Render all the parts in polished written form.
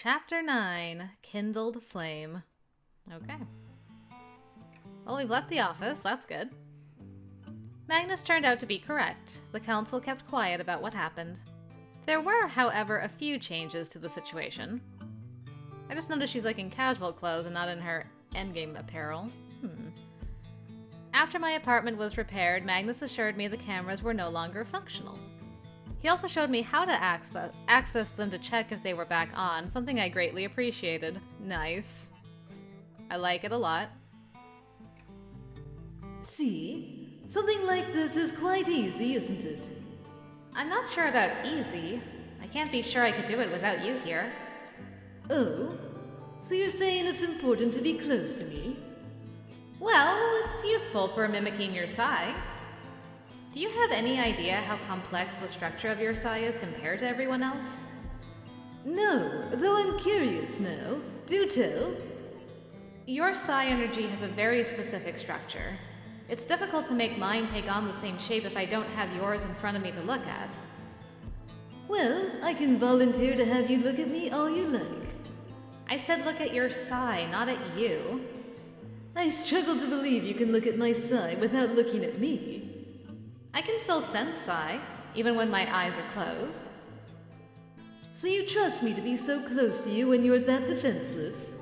Chapter 9, Kindled Flame. Okay. Well, we've left the office. That's good. Magnus turned out to be correct. The council kept quiet about what happened. There were, however, a few changes to the situation. I just noticed she's like in casual clothes and not in her Endgame apparel. After my apartment was repaired, Magnus assured me the cameras were no longer functional. He also showed me how to access them to check if they were back on, something I greatly appreciated. Nice. I like it a lot. See? Something like this is quite easy, isn't it? I'm not sure about easy. I can't be sure I could do it without you here. Oh? So you're saying it's important to be close to me? Well, it's useful for mimicking your Psi. Do you have any idea how complex the structure of your Psi is compared to everyone else? No, though I'm curious now. Do tell. Your Psi energy has a very specific structure. It's difficult to make mine take on the same shape if I don't have yours in front of me to look at. Well, I can volunteer to have you look at me all you like. I said look at your Psi, not at you. I struggle to believe you can look at my Psi without looking at me. I can still sense Psi, even when my eyes are closed. So you trust me to be so close to you when you're that defenseless?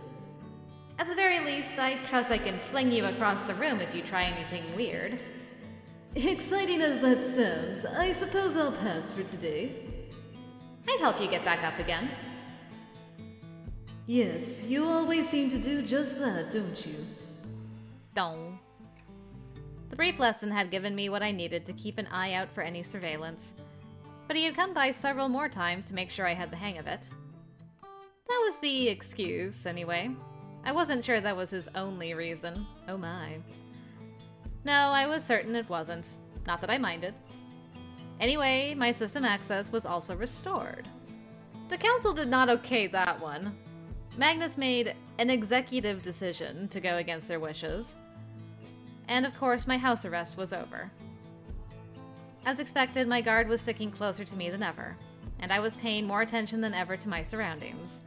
At the very least, I trust I can fling you across the room if you try anything weird. Exciting as that sounds, I suppose I'll pass for today. I'd help you get back up again. Yes, you always seem to do just that, don't you? Don't. The brief lesson had given me what I needed to keep an eye out for any surveillance, but he had come by several more times to make sure I had the hang of it. That was the excuse, anyway. I wasn't sure that was his only reason. Oh my. No, I was certain it wasn't. Not that I minded. Anyway, my system access was also restored. The council did not okay that one. Magnus made an executive decision to go against their wishes. And of course, my house arrest was over. As expected, my guard was sticking closer to me than ever, and I was paying more attention than ever to my surroundings.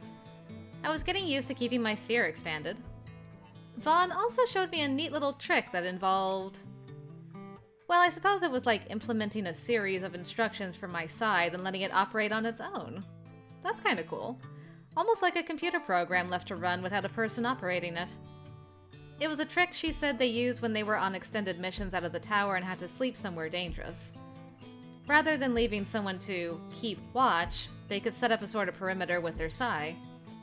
I was getting used to keeping my sphere expanded. Vaughn also showed me a neat little trick that involved... Well, I suppose it was like implementing a series of instructions from my side and letting it operate on its own. That's kind of cool. Almost like a computer program left to run without a person operating it. It was a trick she said they used when they were on extended missions out of the tower and had to sleep somewhere dangerous. Rather than leaving someone to keep watch, they could set up a sort of perimeter with their Psi.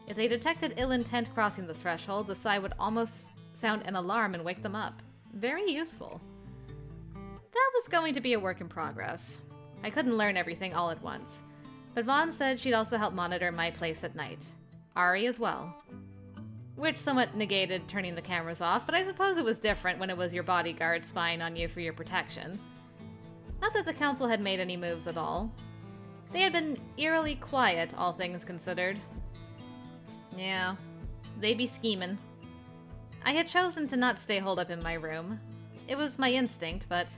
If they detected ill intent crossing the threshold, the Psi would almost sound an alarm and wake them up. Very useful. That was going to be a work in progress. I couldn't learn everything all at once, but Vaughn said she'd also help monitor my place at night. Ari as well. Which somewhat negated turning the cameras off, but I suppose it was different when it was your bodyguard spying on you for your protection. Not that the council had made any moves at all. They had been eerily quiet, all things considered. Yeah, they be scheming. I had chosen to not stay holed up in my room. It was my instinct, but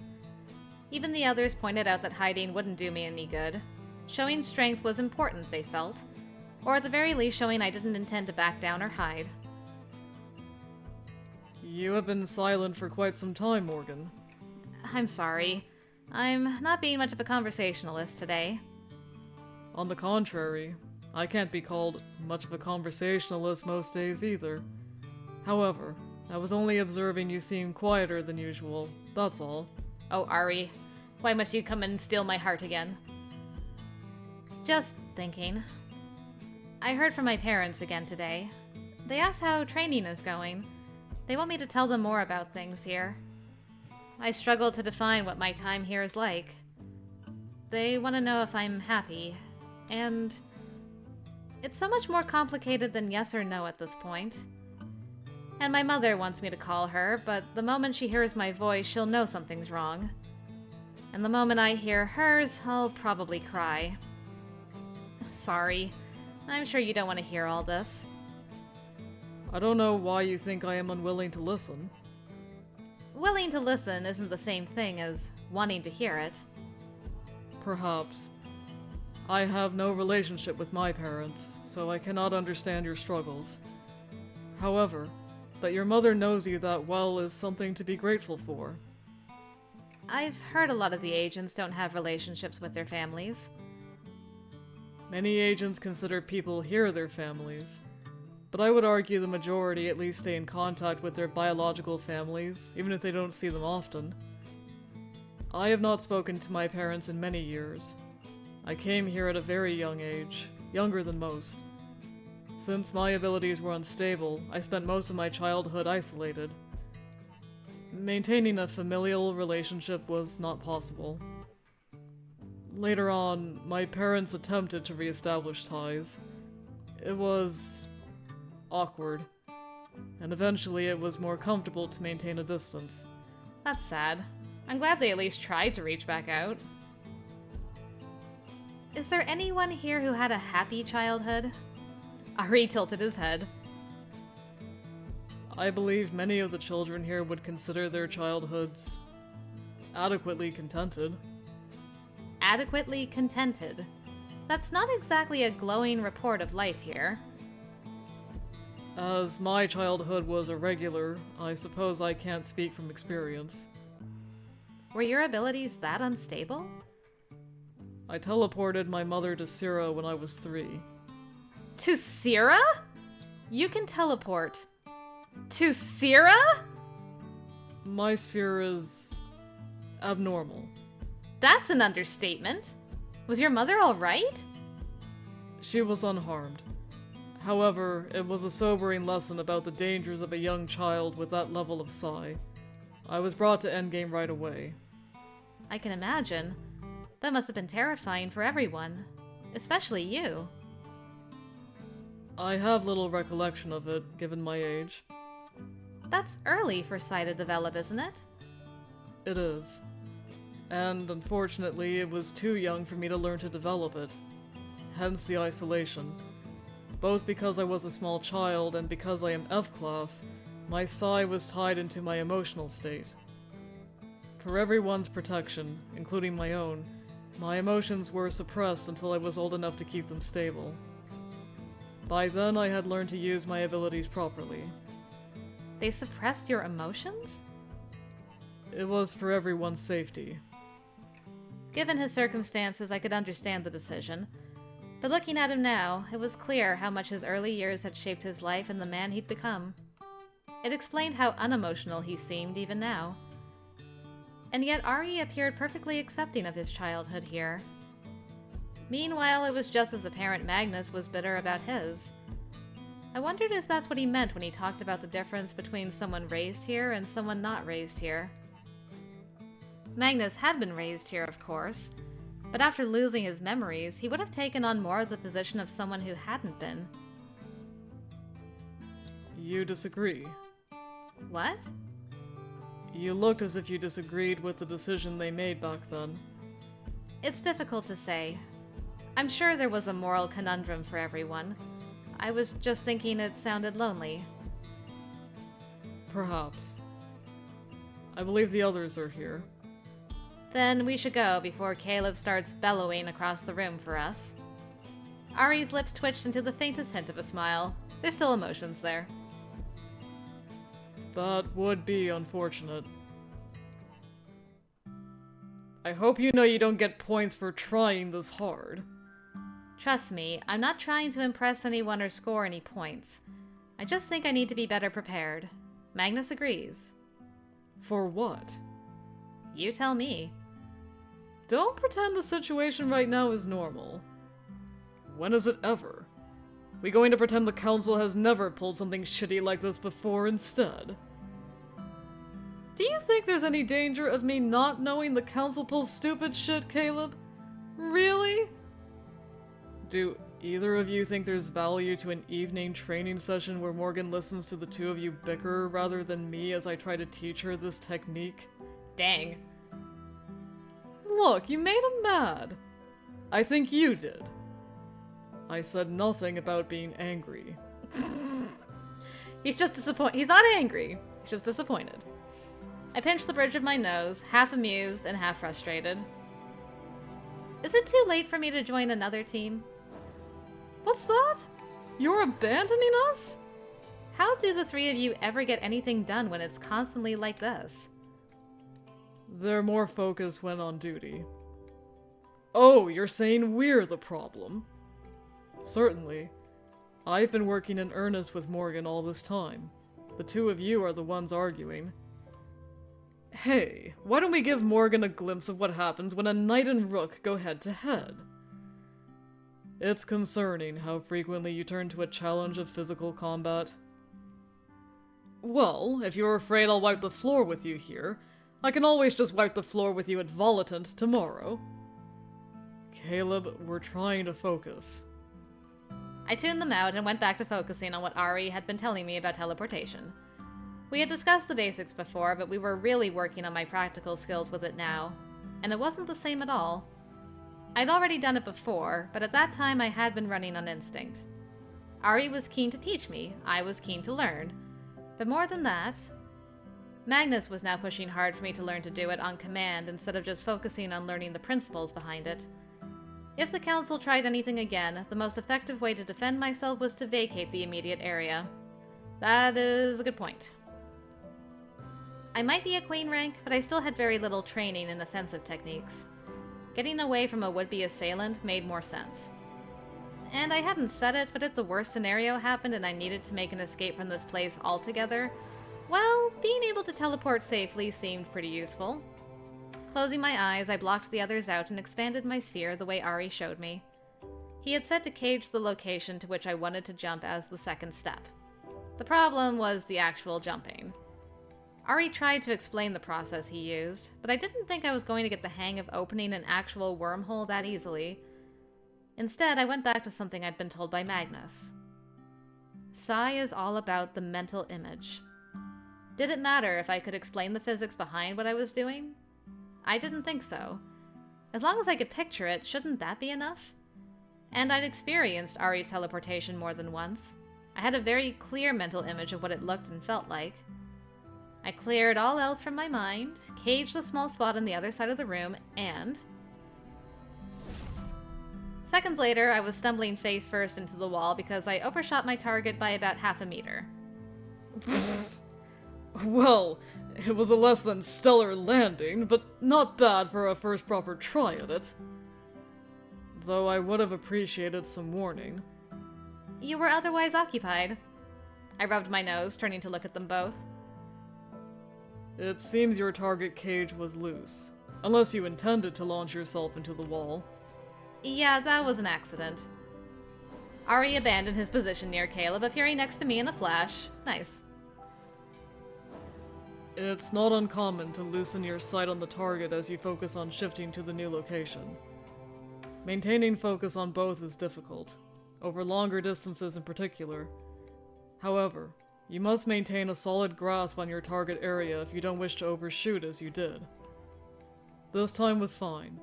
even the others pointed out that hiding wouldn't do me any good. Showing strength was important, they felt, or at the very least showing I didn't intend to back down or hide. You have been silent for quite some time, Morgan. I'm sorry. I'm not being much of a conversationalist today. On the contrary, I can't be called much of a conversationalist most days either. However, I was only observing you seem quieter than usual, that's all. Oh, Ari, why must you come and steal my heart again? Just thinking. I heard from my parents again today. They asked how training is going. They want me to tell them more about things here. I struggle to define what my time here is like. They want to know if I'm happy, and it's so much more complicated than yes or no at this point. And my mother wants me to call her, but the moment she hears my voice, she'll know something's wrong. And the moment I hear hers, I'll probably cry. Sorry. I'm sure you don't want to hear all this. I don't know why you think I am unwilling to listen. Willing to listen isn't the same thing as wanting to hear it. Perhaps. I have no relationship with my parents, so I cannot understand your struggles. However, that your mother knows you that well is something to be grateful for. I've heard a lot of the agents don't have relationships with their families. Many agents consider people here their families, but I would argue the majority at least stay in contact with their biological families, even if they don't see them often. I have not spoken to my parents in many years. I came here at a very young age, younger than most. Since my abilities were unstable, I spent most of my childhood isolated. Maintaining a familial relationship was not possible. Later on, my parents attempted to re-establish ties. It was awkward, and eventually it was more comfortable to maintain a distance. That's sad. I'm glad they at least tried to reach back out. Is there anyone here who had a happy childhood? Ari tilted his head. I believe many of the children here would consider their childhoods adequately contented. Adequately contented? That's not exactly a glowing report of life here. As my childhood was irregular, I suppose I can't speak from experience. Were your abilities that unstable? I teleported my mother to Syrah when I was 3. To Syrah? You can teleport. To Syrah? My sphere is abnormal. That's an understatement. Was your mother alright? She was unharmed. However, it was a sobering lesson about the dangers of a young child with that level of psi. I was brought to Endgame right away. I can imagine. That must have been terrifying for everyone. Especially you. I have little recollection of it, given my age. That's early for psi to develop, isn't it? It is. And unfortunately, it was too young for me to learn to develop it. Hence the isolation. Both because I was a small child and because I am F-class, my psi was tied into my emotional state. For everyone's protection, including my own, my emotions were suppressed until I was old enough to keep them stable. By then, I had learned to use my abilities properly. They suppressed your emotions? It was for everyone's safety. Given his circumstances, I could understand the decision. But looking at him now, it was clear how much his early years had shaped his life and the man he'd become. It explained how unemotional he seemed even now. And yet Ari appeared perfectly accepting of his childhood here. Meanwhile, it was just as apparent Magnus was bitter about his. I wondered if that's what he meant when he talked about the difference between someone raised here and someone not raised here. Magnus had been raised here, of course, but after losing his memories, he would have taken on more of the position of someone who hadn't been. You disagree. What? You looked as if you disagreed with the decision they made back then. It's difficult to say. I'm sure there was a moral conundrum for everyone. I was just thinking it sounded lonely. Perhaps. I believe the others are here. Then we should go before Caleb starts bellowing across the room for us. Ari's lips twitched into the faintest hint of a smile. There's still emotions there. That would be unfortunate. I hope you know you don't get points for trying this hard. Trust me, I'm not trying to impress anyone or score any points. I just think I need to be better prepared. Magnus agrees. For what? You tell me. Don't pretend the situation right now is normal. When is it ever? We going to pretend the council has never pulled something shitty like this before instead? Do you think there's any danger of me not knowing the council pulls stupid shit, Caleb? Really? Do either of you think there's value to an evening training session where Morgan listens to the two of you bicker rather than me as I try to teach her this technique? Dang. Look, you made him mad. I think you did. I said nothing about being angry. He's just disappointed. He's not angry. He's just disappointed. I pinched the bridge of my nose, half amused and half frustrated. Is it too late for me to join another team? What's that? You're abandoning us? How do the three of you ever get anything done when it's constantly like this? They're more focused when on duty. Oh, you're saying we're the problem? Certainly. I've been working in earnest with Morgan all this time. The two of you are the ones arguing. Hey, why don't we give Morgan a glimpse of what happens when a knight and rook go head-to-head? It's concerning how frequently you turn to a challenge of physical combat. Well, if you're afraid I'll wipe the floor with you here, I can always just wipe the floor with you at Volatant tomorrow. Caleb, we're trying to focus. I tuned them out and went back to focusing on what Ari had been telling me about teleportation. We had discussed the basics before, but we were really working on my practical skills with it now, and it wasn't the same at all. I'd already done it before, but at that time I had been running on instinct. Ari was keen to teach me, I was keen to learn. But more than that, Magnus was now pushing hard for me to learn to do it on command instead of just focusing on learning the principles behind it. If the Council tried anything again, the most effective way to defend myself was to vacate the immediate area. That is a good point. I might be a queen rank, but I still had very little training in offensive techniques. Getting away from a would-be assailant made more sense. And I hadn't said it, but if the worst scenario happened and I needed to make an escape from this place altogether, well, being able to teleport safely seemed pretty useful. Closing my eyes, I blocked the others out and expanded my sphere the way Ari showed me. He had said to cage the location to which I wanted to jump as the second step. The problem was the actual jumping. Ari tried to explain the process he used, but I didn't think I was going to get the hang of opening an actual wormhole that easily. Instead, I went back to something I'd been told by Magnus. Psi is all about the mental image. Did it matter if I could explain the physics behind what I was doing? I didn't think so. As long as I could picture it, shouldn't that be enough? And I'd experienced Ari's teleportation more than once. I had a very clear mental image of what it looked and felt like. I cleared all else from my mind, caged the small spot on the other side of the room, and... Seconds later, I was stumbling face first into the wall because I overshot my target by about half a meter. Well, it was a less than stellar landing, but not bad for a first proper try at it. Though I would have appreciated some warning. You were otherwise occupied. I rubbed my nose, turning to look at them both. It seems your target cage was loose. Unless you intended to launch yourself into the wall. Yeah, that was an accident. Ari abandoned his position near Caleb, appearing next to me in a flash. Nice. It's not uncommon to loosen your sight on the target as you focus on shifting to the new location. Maintaining focus on both is difficult, over longer distances in particular. However, you must maintain a solid grasp on your target area if you don't wish to overshoot as you did. This time was fine.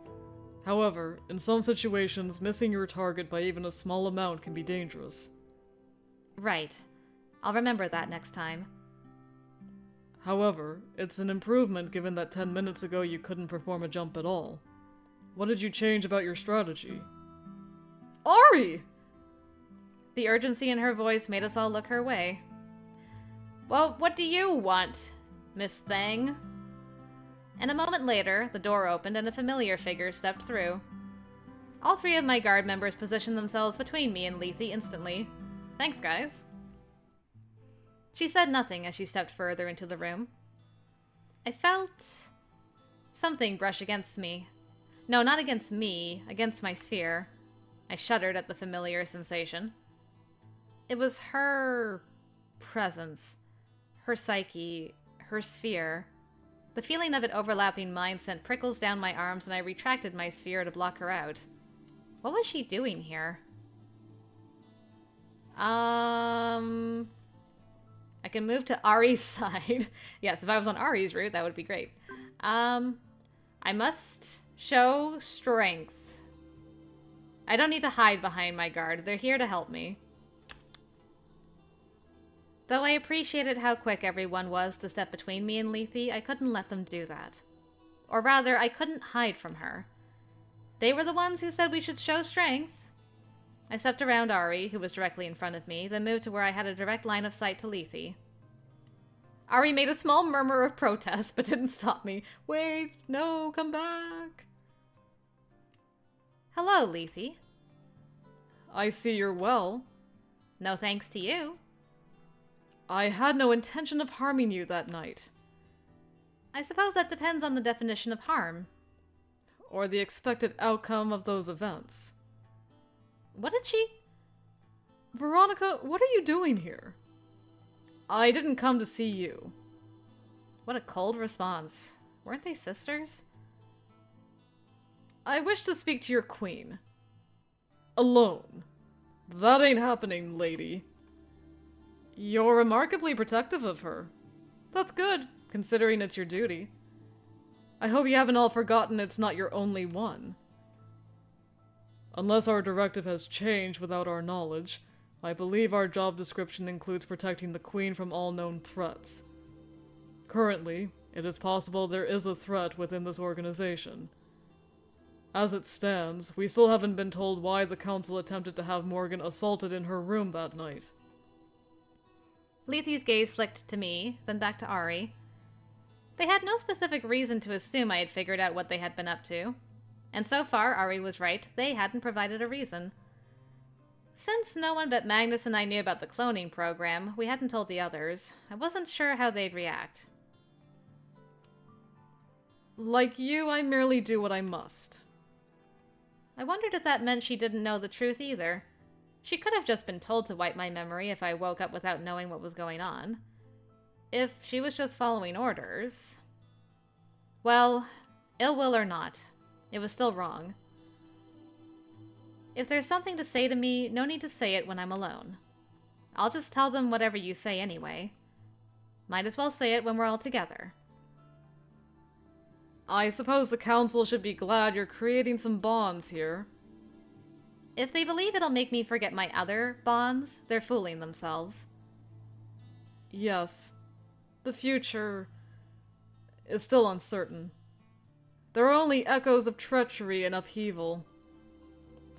However, in some situations, missing your target by even a small amount can be dangerous. Right. I'll remember that next time. However, it's an improvement given that 10 minutes ago you couldn't perform a jump at all. What did you change about your strategy? Ari! The urgency in her voice made us all look her way. Well, what do you want, Miss Thing? And a moment later, the door opened and a familiar figure stepped through. All three of my guard members positioned themselves between me and Lethy instantly. Thanks, guys. She said nothing as she stepped further into the room. I felt something brush against me. No, not against me, against my sphere. I shuddered at the familiar sensation. It was her presence, her psyche, her sphere. The feeling of it overlapping mine sent prickles down my arms, and I retracted my sphere to block her out. What was she doing here? I can move to Ari's side. Yes, if I was on Ari's route, that would be great. I must show strength. I don't need to hide behind my guard. They're here to help me. Though I appreciated how quick everyone was to step between me and Lethy, I couldn't let them do that. Or rather, I couldn't hide from her. They were the ones who said we should show strength. I stepped around Ari, who was directly in front of me, then moved to where I had a direct line of sight to Lethy. Ari made a small murmur of protest, but didn't stop me. Wait, no, come back. Hello, Lethy. I see you're well. No thanks to you. I had no intention of harming you that night. I suppose that depends on the definition of harm. Or the expected outcome of those events. What did she... Veronica, what are you doing here? I didn't come to see you. What a cold response. Weren't they sisters? I wish to speak to your queen. Alone. That ain't happening, lady. You're remarkably protective of her. That's good, considering it's your duty. I hope you haven't all forgotten it's not your only one. Unless our directive has changed without our knowledge, I believe our job description includes protecting the Queen from all known threats. Currently, it is possible there is a threat within this organization. As it stands, we still haven't been told why the Council attempted to have Morgan assaulted in her room that night. Lethy's gaze flicked to me, then back to Ari. They had no specific reason to assume I had figured out what they had been up to. And so far, Ari was right, they hadn't provided a reason. Since no one but Magnus and I knew about the cloning program, we hadn't told the others. I wasn't sure how they'd react. Like you, I merely do what I must. I wondered if that meant she didn't know the truth either. She could have just been told to wipe my memory if I woke up without knowing what was going on. If she was just following orders... Well, ill will or not, it was still wrong. If there's something to say to me, no need to say it when I'm alone. I'll just tell them whatever you say anyway. Might as well say it when we're all together. I suppose the Council should be glad you're creating some bonds here. If they believe it'll make me forget my other bonds, they're fooling themselves. Yes. The future is still uncertain. There are only echoes of treachery and upheaval,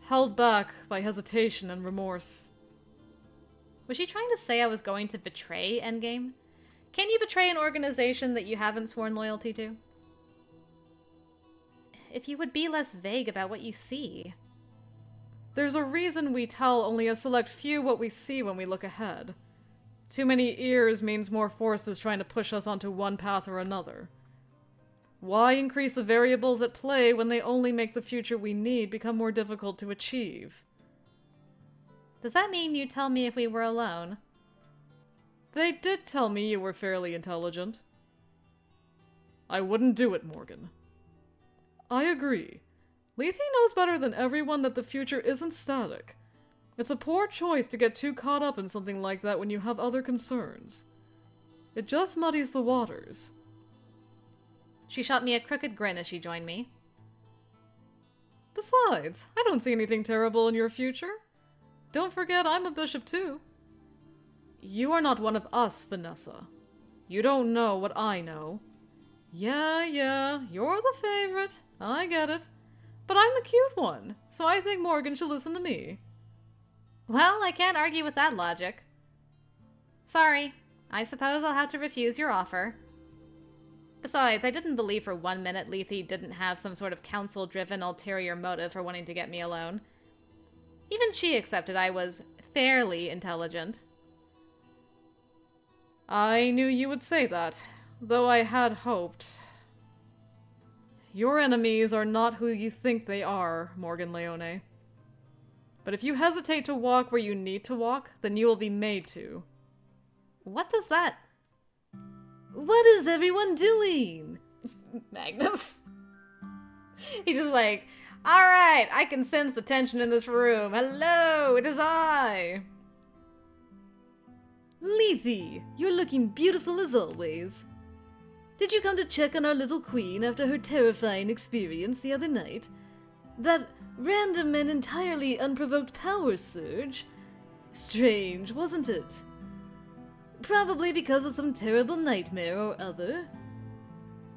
held back by hesitation and remorse. Was she trying to say I was going to betray Endgame? Can you betray an organization that you haven't sworn loyalty to? If you would be less vague about what you see. There's a reason we tell only a select few what we see when we look ahead. Too many ears means more forces trying to push us onto one path or another. Why increase the variables at play when they only make the future we need become more difficult to achieve? Does that mean you'd tell me if we were alone? They did tell me you were fairly intelligent. I wouldn't do it, Morgan. I agree. Lethy knows better than everyone that the future isn't static. It's a poor choice to get too caught up in something like that when you have other concerns. It just muddies the waters. She shot me a crooked grin as she joined me. Besides, I don't see anything terrible in your future. Don't forget I'm a bishop too. You are not one of us, Vanessa. You don't know what I know. Yeah, you're the favorite. I get it. But I'm the cute one, so I think Morgan should listen to me. Well, I can't argue with that logic. Sorry, I suppose I'll have to refuse your offer. Besides, I didn't believe for 1 minute Lethy didn't have some sort of council-driven ulterior motive for wanting to get me alone. Even she accepted I was fairly intelligent. I knew you would say that, though I had hoped. Your enemies are not who you think they are, Morgan Leone. But if you hesitate to walk where you need to walk, then you will be made to. What does that... What is everyone doing? Magnus? He's just like, alright, I can sense the tension in this room. Hello, it is I. Lethy, you're looking beautiful as always. Did you come to check on our little queen after her terrifying experience the other night? That random and entirely unprovoked power surge? Strange, wasn't it? Probably because of some terrible nightmare or other.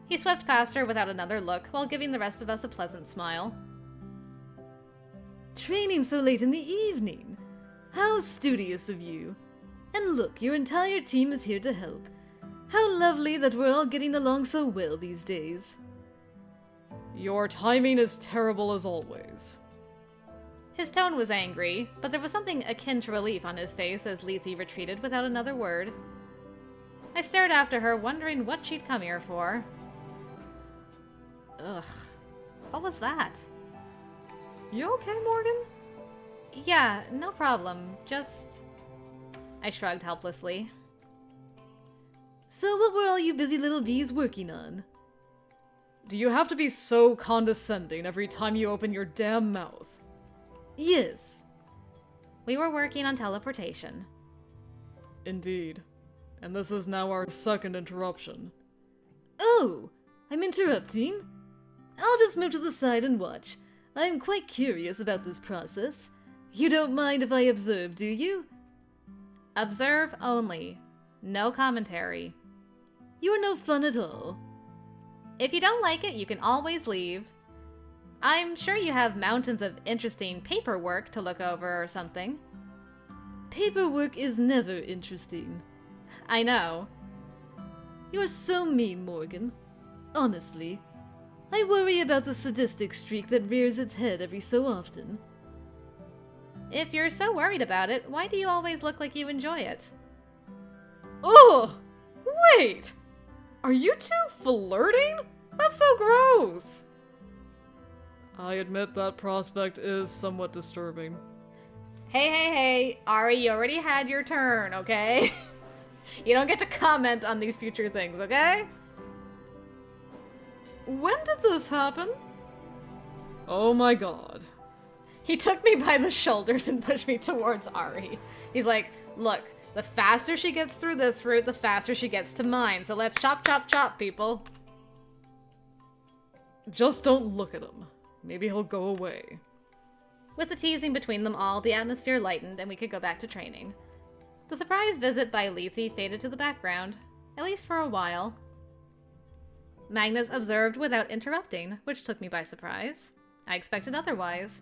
He swept past her without another look, while giving the rest of us a pleasant smile. Training so late in the evening. How studious of you. And look, your entire team is here to help. How lovely that we're all getting along so well these days. Your timing is terrible as always. His tone was angry, but there was something akin to relief on his face as Lethy retreated without another word. I stared after her, wondering what she'd come here for. Ugh. What was that? You okay, Morgan? Yeah, no problem. Just... I shrugged helplessly. So what were all you busy little bees working on? Do you have to be so condescending every time you open your damn mouth? Yes. We were working on teleportation. Indeed. And this is now our second interruption. Oh, I'm interrupting? I'll just move to the side and watch. I'm quite curious about this process. You don't mind if I observe, do you? Observe only. No commentary. You're no fun at all. If you don't like it, you can always leave. I'm sure you have mountains of interesting paperwork to look over or something. Paperwork is never interesting. I know. You're so mean, Morgan. Honestly. I worry about the sadistic streak that rears its head every so often. If you're so worried about it, why do you always look like you enjoy it? Ugh! Wait! Are you two flirting? That's so gross! I admit that prospect is somewhat disturbing. Hey, Ari, you already had your turn, okay? You don't get to comment on these future things, okay? When did this happen? Oh my god. He took me by the shoulders and pushed me towards Ari. He's like, look, the faster she gets through this route, the faster she gets to mine. So let's chop, chop, chop, people. Just don't look at him. Maybe he'll go away. With the teasing between them all, the atmosphere lightened and we could go back to training. The surprise visit by Lethy faded to the background, at least for a while. Magnus observed without interrupting, which took me by surprise. I expected otherwise.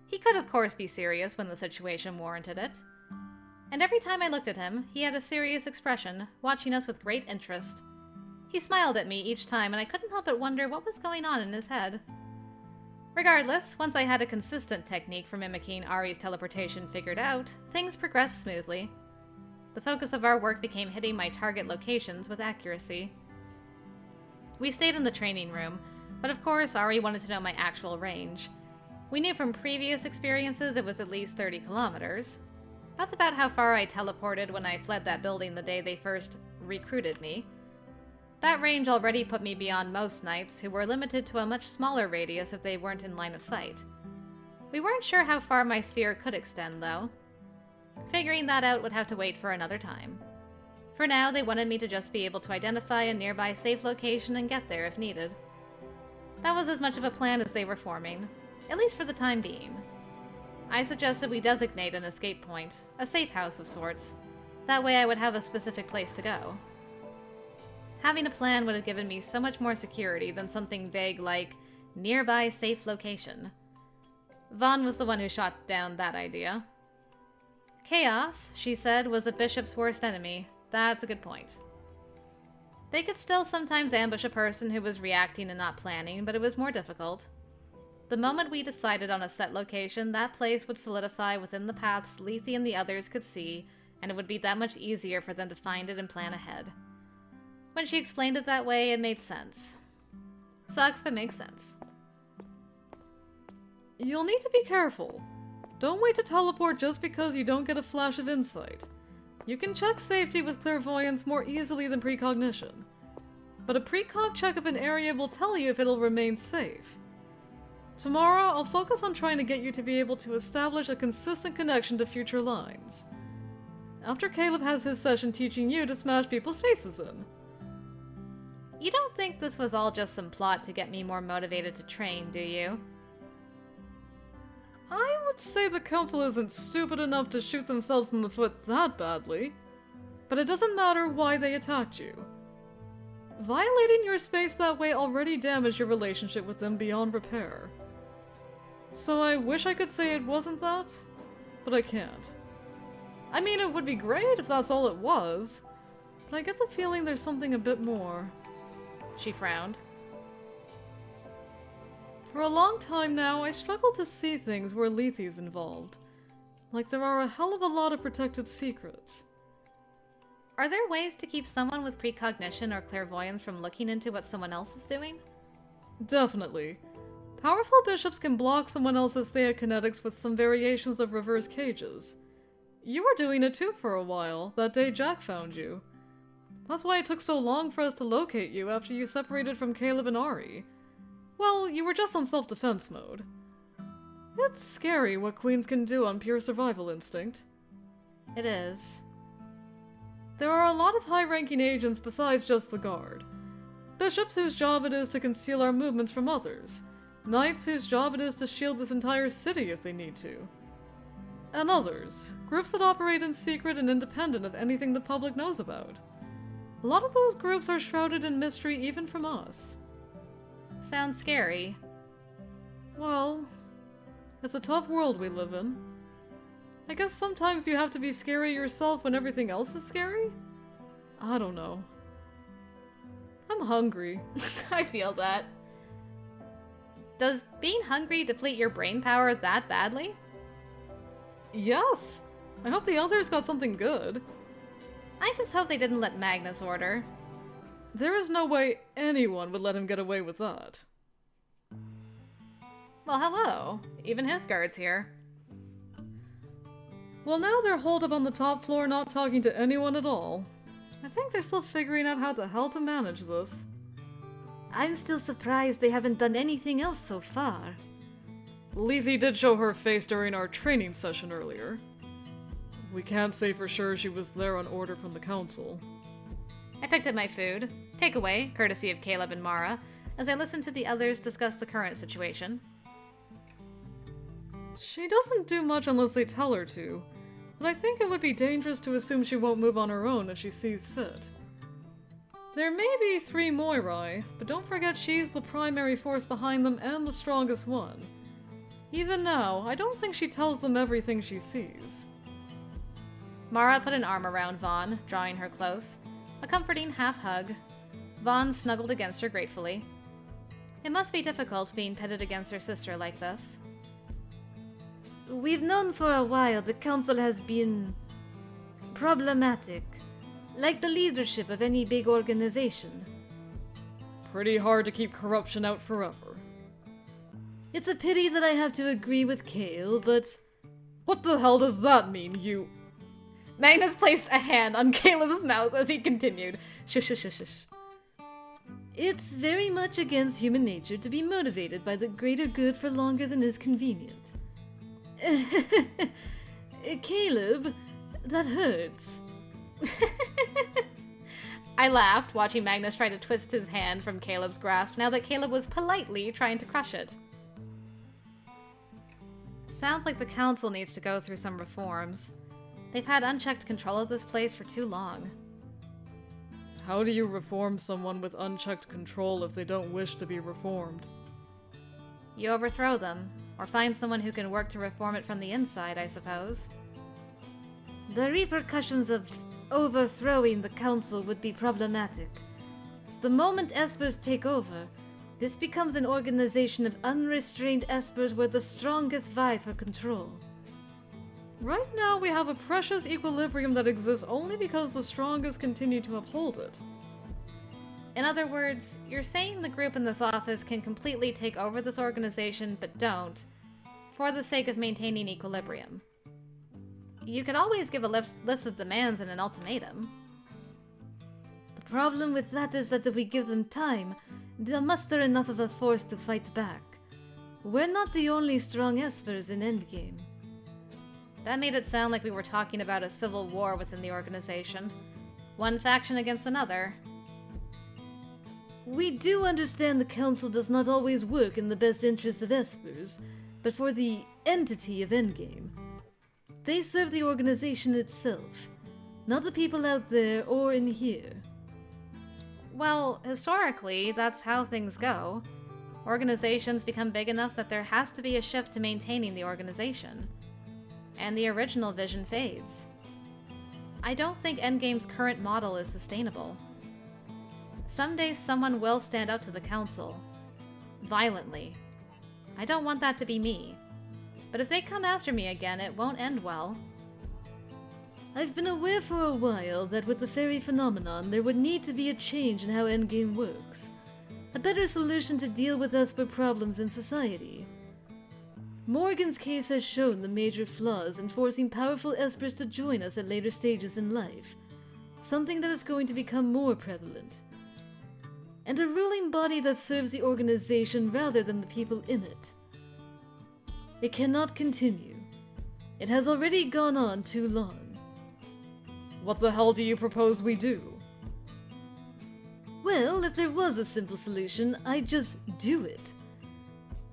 He could of course be serious when the situation warranted it. And every time I looked at him, he had a serious expression, watching us with great interest. He smiled at me each time, and I couldn't help but wonder what was going on in his head. Regardless, once I had a consistent technique for mimicking Ari's teleportation figured out, things progressed smoothly. The focus of our work became hitting my target locations with accuracy. We stayed in the training room, but of course Ari wanted to know my actual range. We knew from previous experiences it was at least 30 kilometers. That's about how far I teleported when I fled that building the day they first recruited me. That range already put me beyond most knights, who were limited to a much smaller radius if they weren't in line of sight. We weren't sure how far my sphere could extend, though. Figuring that out would have to wait for another time. For now, they wanted me to just be able to identify a nearby safe location and get there if needed. That was as much of a plan as they were forming, at least for the time being. I suggested we designate an escape point, a safe house of sorts. That way I would have a specific place to go. Having a plan would have given me so much more security than something vague like, nearby safe location. Vaughn was the one who shot down that idea. Chaos, she said, was a bishop's worst enemy. That's a good point. They could still sometimes ambush a person who was reacting and not planning, but it was more difficult. The moment we decided on a set location, that place would solidify within the paths Lethy and the others could see, and it would be that much easier for them to find it and plan ahead. When she explained it that way, it made sense. Sucks, but makes sense. You'll need to be careful. Don't wait to teleport just because you don't get a flash of insight. You can check safety with clairvoyance more easily than precognition. But a precog check of an area will tell you if it'll remain safe. Tomorrow, I'll focus on trying to get you to be able to establish a consistent connection to future lines. After Caleb has his session teaching you to smash people's faces in. You don't think this was all just some plot to get me more motivated to train, do you? I would say the council isn't stupid enough to shoot themselves in the foot that badly. But it doesn't matter why they attacked you. Violating your space that way already damaged your relationship with them beyond repair. So I wish I could say it wasn't that, but I can't. I mean, it would be great if that's all it was, but I get the feeling there's something a bit more. She frowned. For a long time now, I struggle to see things where Lethy's involved. Like there are a hell of a lot of protected secrets. Are there ways to keep someone with precognition or clairvoyance from looking into what someone else is doing? Definitely. Powerful bishops can block someone else's theokinetics with some variations of reverse cages. You were doing it too for a while, that day Jack found you. That's why it took so long for us to locate you after you separated from Caleb and Ari. Well, you were just on self-defense mode. It's scary what queens can do on pure survival instinct. It is. There are a lot of high-ranking agents besides just the guard. Bishops whose job it is to conceal our movements from others. Knights whose job it is to shield this entire city if they need to. And others. Groups that operate in secret and independent of anything the public knows about. A lot of those groups are shrouded in mystery even from us. Sounds scary. Well, it's a tough world we live in. I guess sometimes you have to be scary yourself when everything else is scary? I don't know. I'm hungry. I feel that. Does being hungry deplete your brain power that badly? Yes! I hope the others got something good. I just hope they didn't let Magnus order. There is no way anyone would let him get away with that. Well, hello. Even his guard's here. Well, now they're holed up on the top floor not talking to anyone at all. I think they're still figuring out how the hell to manage this. I'm still surprised they haven't done anything else so far. Lethy did show her face during our training session earlier. We can't say for sure she was there on order from the council. I picked up my food, takeaway, courtesy of Caleb and Mara, as I listened to the others discuss the current situation. She doesn't do much unless they tell her to, but I think it would be dangerous to assume she won't move on her own if she sees fit. There may be 3 Moirai, but don't forget she's the primary force behind them and the strongest one. Even now, I don't think she tells them everything she sees. Mara put an arm around Vaughn, drawing her close. A comforting half-hug. Vaughn snuggled against her gratefully. It must be difficult being pitted against her sister like this. We've known for a while the council has been problematic, like the leadership of any big organization. Pretty hard to keep corruption out forever. It's a pity that I have to agree with Kale, but... What the hell does that mean, you... Magnus placed a hand on Caleb's mouth as he continued. Shush, shush, shush, shush. It's very much against human nature to be motivated by the greater good for longer than is convenient. Caleb, that hurts. I laughed, watching Magnus try to twist his hand from Caleb's grasp now that Caleb was politely trying to crush it. Sounds like the council needs to go through some reforms. They've had unchecked control of this place for too long. How do you reform someone with unchecked control if they don't wish to be reformed? You overthrow them, or find someone who can work to reform it from the inside, I suppose. The repercussions of overthrowing the council would be problematic. The moment Espers take over, this becomes an organization of unrestrained Espers where the strongest vie for control. Right now we have a precious equilibrium that exists only because the strongest continue to uphold it. In other words, you're saying the group in this office can completely take over this organization, but don't, for the sake of maintaining equilibrium. You could always give a list of demands and an ultimatum. The problem with that is that if we give them time, they'll muster enough of a force to fight back. We're not the only strong Espers in Endgame. That made it sound like we were talking about a civil war within the organization. One faction against another. We do understand the council does not always work in the best interest of Espers, but for the entity of Endgame. They serve the organization itself, not the people out there or in here. Well, historically, that's how things go. Organizations become big enough that there has to be a shift to maintaining the organization. And the original vision fades. I don't think Endgame's current model is sustainable. Someday someone will stand up to the Council. Violently. I don't want that to be me. But if they come after me again, it won't end well. I've been aware for a while that with the fairy phenomenon, there would need to be a change in how Endgame works. A better solution to deal with Esper problems in society. Morgan's case has shown the major flaws in forcing powerful Espers to join us at later stages in life. Something that is going to become more prevalent. And a ruling body that serves the organization rather than the people in it. It cannot continue. It has already gone on too long. What the hell do you propose we do? Well, if there was a simple solution, I'd just do it.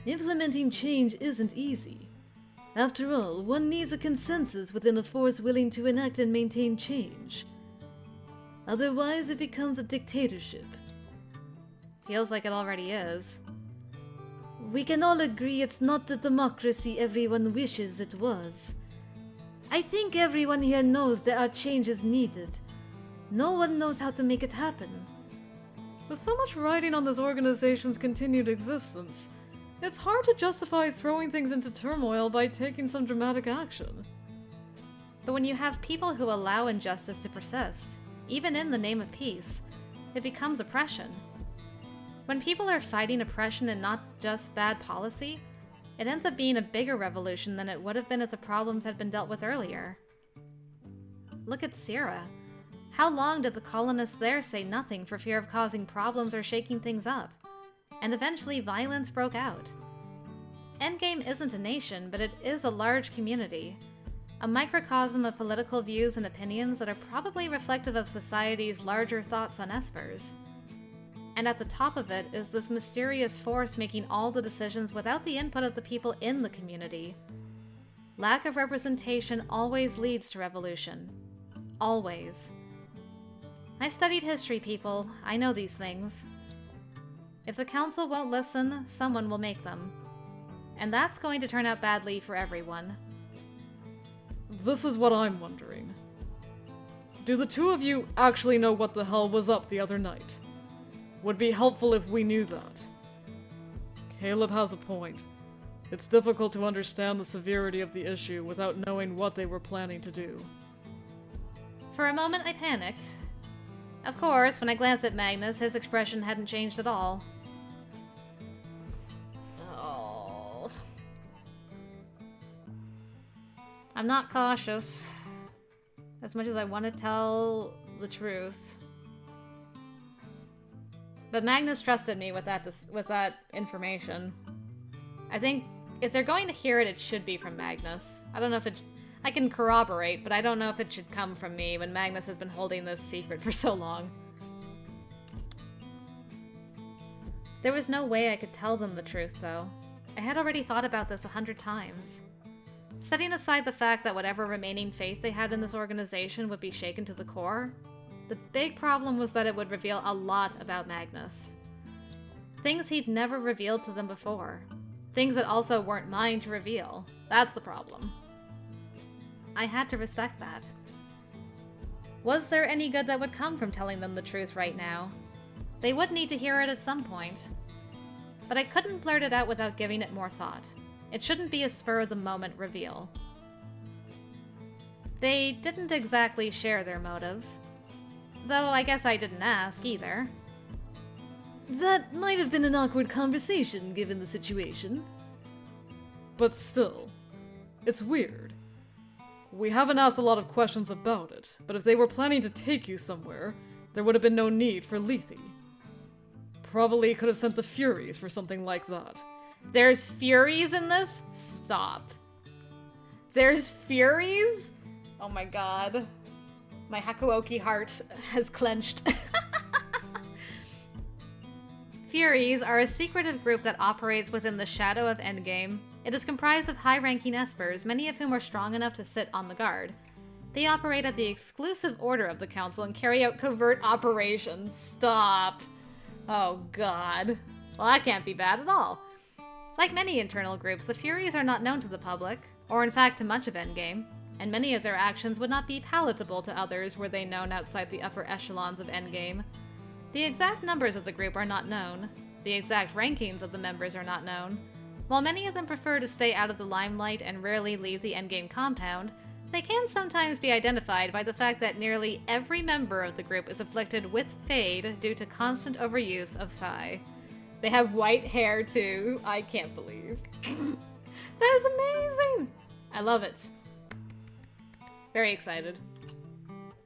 Implementing change isn't easy. After all, one needs a consensus within a force willing to enact and maintain change. Otherwise, it becomes a dictatorship. Feels like it already is. We can all agree it's not the democracy everyone wishes it was. I think everyone here knows there are changes needed. No one knows how to make it happen. With so much riding on this organization's continued existence, it's hard to justify throwing things into turmoil by taking some dramatic action. But when you have people who allow injustice to persist, even in the name of peace, it becomes oppression. When people are fighting oppression and not just bad policy, it ends up being a bigger revolution than it would have been if the problems had been dealt with earlier. Look at Sierra. How long did the colonists there say nothing for fear of causing problems or shaking things up? And eventually violence broke out. Endgame isn't a nation, but it is a large community. A microcosm of political views and opinions that are probably reflective of society's larger thoughts on Espers. And at the top of it is this mysterious force making all the decisions without the input of the people in the community. Lack of representation always leads to revolution. Always. I studied history, people. I know these things. If the council won't listen, someone will make them. And that's going to turn out badly for everyone. This is what I'm wondering. Do the two of you actually know what the hell was up the other night? Would be helpful if we knew that. Caleb has a point. It's difficult to understand the severity of the issue without knowing what they were planning to do. For a moment, I panicked. Of course, when I glanced at Magnus, his expression hadn't changed at all. Oh. I'm not cautious. As much as I want to tell the truth. But Magnus trusted me with that information. I think if they're going to hear it, it should be from Magnus. I don't know if I can corroborate, but I don't know if it should come from me when Magnus has been holding this secret for so long. There was no way I could tell them the truth, though. I had already thought about this 100 times. Setting aside the fact that whatever remaining faith they had in this organization would be shaken to the core, the big problem was that it would reveal a lot about Magnus. Things he'd never revealed to them before. Things that also weren't mine to reveal. That's the problem. I had to respect that. Was there any good that would come from telling them the truth right now? They would need to hear it at some point. But I couldn't blurt it out without giving it more thought. It shouldn't be a spur-of-the-moment reveal. They didn't exactly share their motives. Though I guess I didn't ask either. That might have been an awkward conversation, given the situation. But still, it's weird. We haven't asked a lot of questions about it, but if they were planning to take you somewhere, there would have been no need for Lethy. Probably could have sent the Furies for something like that. There's Furies in this? Stop. There's Furies? Oh my god. My Hakuoki heart has clenched. Furies are a secretive group that operates within the shadow of Endgame. It is comprised of high-ranking Espers, many of whom are strong enough to sit on the guard. They operate at the exclusive order of the Council and carry out covert operations. Stop. Oh god. Well, that can't be bad at all. Like many internal groups, the Furies are not known to the public, or in fact to much of Endgame, and many of their actions would not be palatable to others were they known outside the upper echelons of Endgame. The exact numbers of the group are not known. The exact rankings of the members are not known. While many of them prefer to stay out of the limelight and rarely leave the Endgame compound, they can sometimes be identified by the fact that nearly every member of the group is afflicted with fade due to constant overuse of Psi. They have white hair too. I can't believe. That is amazing! I love it. Very excited.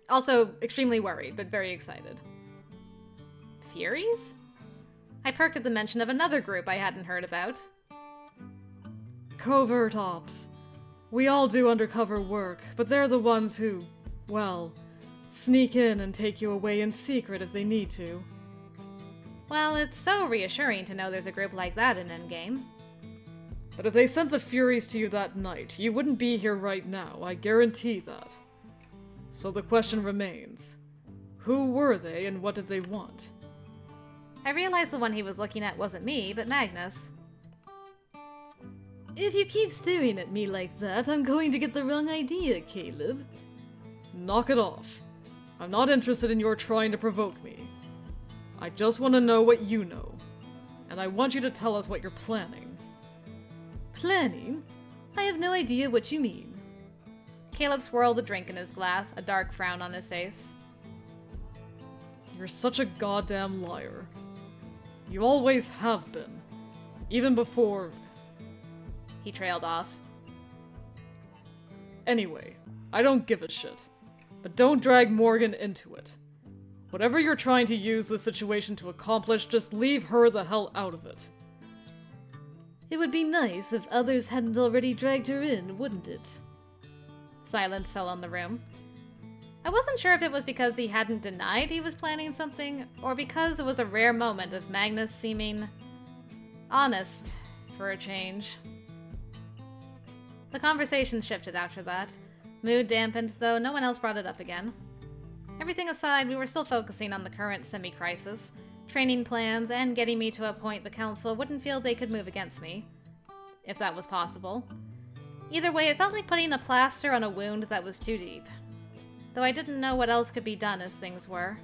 Also, extremely worried, but very excited. Furies? I perked at the mention of another group I hadn't heard about. Covert ops. We all do undercover work, but they're the ones who, well, sneak in and take you away in secret if they need to. Well, it's so reassuring to know there's a group like that in Endgame. But if they sent the Furies to you that night, you wouldn't be here right now, I guarantee that. So the question remains, who were they and what did they want? I realized the one he was looking at wasn't me, but Magnus. If you keep staring at me like that, I'm going to get the wrong idea, Caleb. Knock it off. I'm not interested in your trying to provoke me. I just want to know what you know. And I want you to tell us what you're planning. Planning? I have no idea what you mean. Caleb swirled the drink in his glass, a dark frown on his face. You're such a goddamn liar. You always have been. Even before... He trailed off. Anyway, I don't give a shit. But don't drag Morgan into it. Whatever you're trying to use this situation to accomplish, just leave her the hell out of it. It would be nice if others hadn't already dragged her in, wouldn't it? Silence fell on the room. I wasn't sure if it was because he hadn't denied he was planning something, or because it was a rare moment of Magnus seeming honest for a change. The conversation shifted after that. Mood dampened, though no one else brought it up again. Everything aside, we were still focusing on the current semi-crisis, training plans, and getting me to a point the Council wouldn't feel they could move against me. If that was possible. Either way, it felt like putting a plaster on a wound that was too deep. Though I didn't know what else could be done as things were.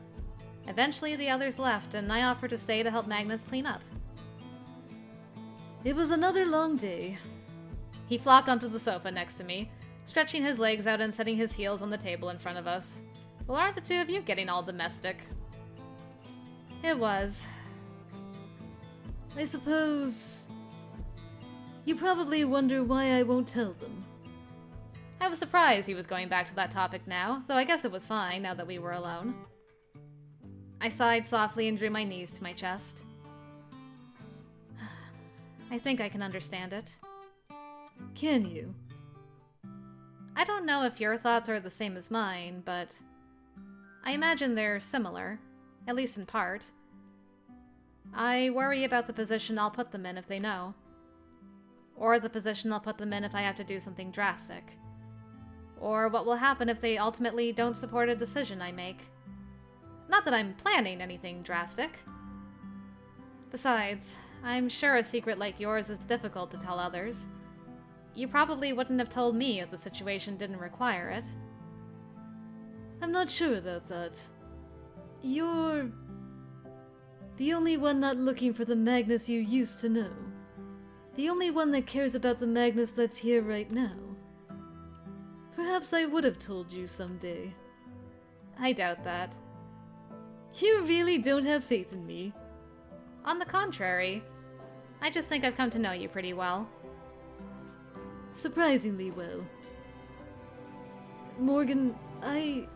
Eventually, the others left, and I offered to stay to help Magnus clean up. It was another long day. He flopped onto the sofa next to me, stretching his legs out and setting his heels on the table in front of us. Well, aren't the two of you getting all domestic? It was. I suppose... You probably wonder why I won't tell them. I was surprised he was going back to that topic now, though I guess it was fine now that we were alone. I sighed softly and drew my knees to my chest. I think I can understand it. Can you? I don't know if your thoughts are the same as mine, but I imagine they're similar, at least in part. I worry about the position I'll put them in if they know. Or the position I'll put them in if I have to do something drastic. Or what will happen if they ultimately don't support a decision I make. Not that I'm planning anything drastic. Besides, I'm sure a secret like yours is difficult to tell others. You probably wouldn't have told me if the situation didn't require it. I'm not sure about that. You're the only one not looking for the Magnus you used to know. The only one that cares about the Magnus that's here right now. Perhaps I would have told you someday. I doubt that. You really don't have faith in me. On the contrary, I just think I've come to know you pretty well. Surprisingly well. Morgan, I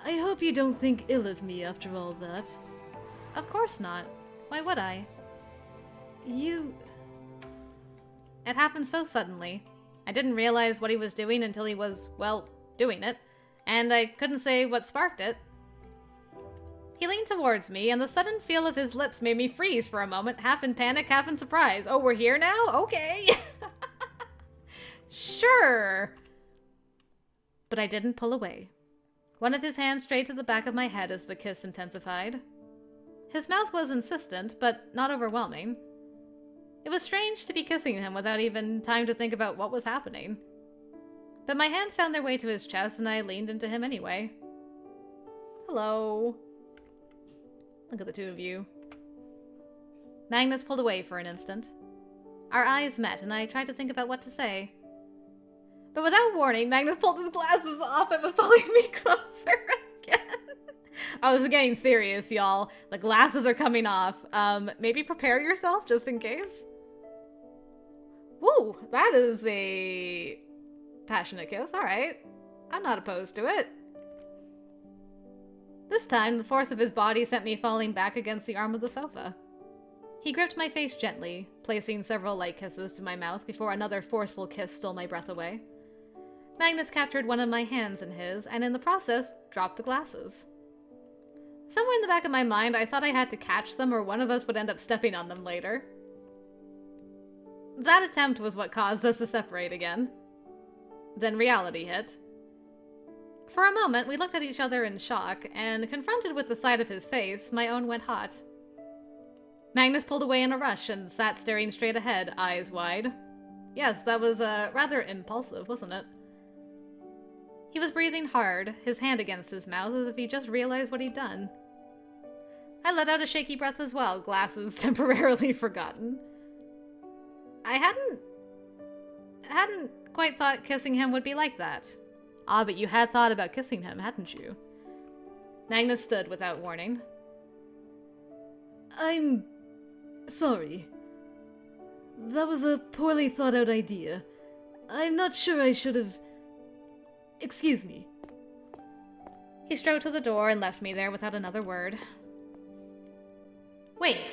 hope you don't think ill of me after all that. Of course not. Why would I? You... It happened so suddenly. I didn't realize what he was doing until he was, well, doing it, and I couldn't say what sparked it. He leaned towards me, and the sudden feel of his lips made me freeze for a moment, half in panic, half in surprise. Oh, we're here now? Okay. Sure. But I didn't pull away. One of his hands strayed to the back of my head as the kiss intensified. His mouth was insistent, but not overwhelming. It was strange to be kissing him without even time to think about what was happening. But my hands found their way to his chest and I leaned into him anyway. Hello. Look at the two of you. Magnus pulled away for an instant. Our eyes met and I tried to think about what to say. But without warning, Magnus pulled his glasses off and was pulling me closer again. Oh, this is getting serious, y'all. The glasses are coming off. Maybe prepare yourself just in case. Woo, that is a passionate kiss. All right. I'm not opposed to it. This time, the force of his body sent me falling back against the arm of the sofa. He gripped my face gently, placing several light kisses to my mouth before another forceful kiss stole my breath away. Magnus captured one of my hands in his, and in the process, dropped the glasses. Somewhere in the back of my mind, I thought I had to catch them or one of us would end up stepping on them later. That attempt was what caused us to separate again. Then reality hit. For a moment, we looked at each other in shock, and confronted with the sight of his face, my own went hot. Magnus pulled away in a rush and sat staring straight ahead, eyes wide. Yes, that was rather impulsive, wasn't it? He was breathing hard, his hand against his mouth as if he just realized what he'd done. I let out a shaky breath as well, glasses temporarily forgotten. I hadn't quite thought kissing him would be like that. Ah, but you had thought about kissing him, hadn't you? Magnus stood without warning. I'm sorry. That was a poorly thought out idea. I'm not sure I should have... Excuse me. He strode to the door and left me there without another word. Wait.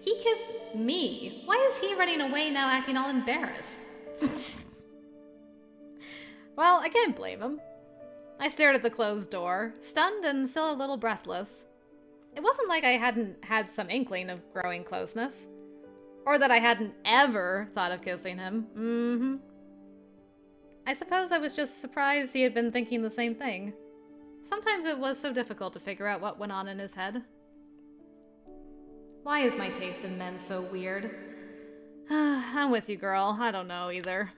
He kissed me. Why is he running away now acting all embarrassed? Well, I can't blame him. I stared at the closed door, stunned and still a little breathless. It wasn't like I hadn't had some inkling of growing closeness. Or that I hadn't ever thought of kissing him. I suppose I was just surprised he had been thinking the same thing. Sometimes it was so difficult to figure out what went on in his head. Why is my taste in men so weird? I'm with you, girl. I don't know either.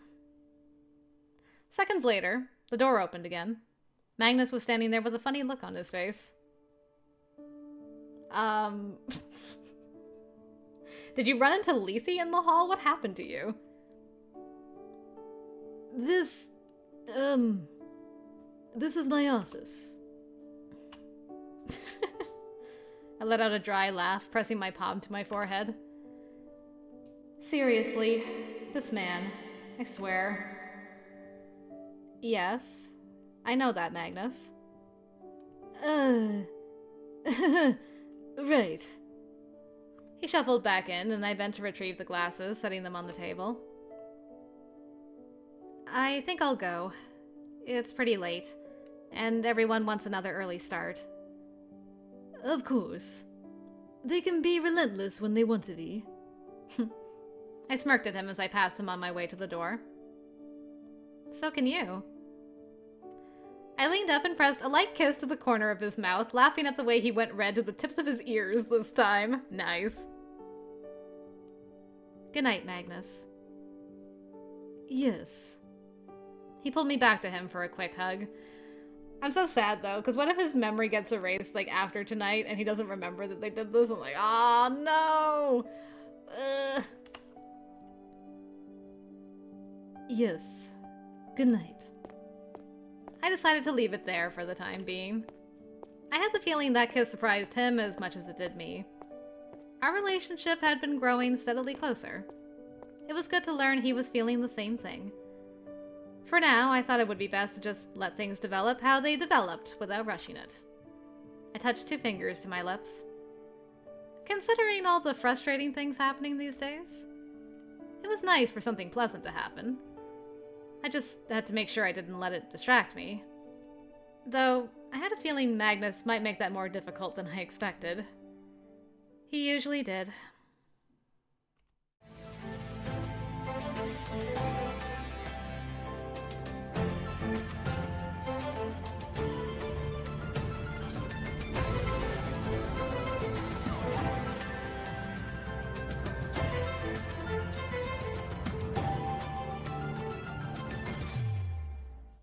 Seconds later, the door opened again. Magnus was standing there with a funny look on his face. Did you run into Lethy in the hall? What happened to you? This is my office. I let out a dry laugh, pressing my palm to my forehead. Seriously, this man, I swear. Yes, I know that, Magnus. Right. He shuffled back in, and I bent to retrieve the glasses, setting them on the table. I think I'll go. It's pretty late, and everyone wants another early start. Of course. They can be relentless when they want to be. I smirked at him as I passed him on my way to the door. So can you. I leaned up and pressed a light kiss to the corner of his mouth, laughing at the way he went red to the tips of his ears this time. Nice. Good night, Magnus. Yes. He pulled me back to him for a quick hug. I'm so sad, though, because what if his memory gets erased, like, after tonight, and he doesn't remember that they did this? I'm like, oh, no! Ugh. Yes. Good night. I decided to leave it there for the time being. I had the feeling that kiss surprised him as much as it did me. Our relationship had been growing steadily closer. It was good to learn he was feeling the same thing. For now, I thought it would be best to just let things develop how they developed without rushing it. I touched 2 fingers to my lips. Considering all the frustrating things happening these days, it was nice for something pleasant to happen. I just had to make sure I didn't let it distract me. Though, I had a feeling Magnus might make that more difficult than I expected. He usually did.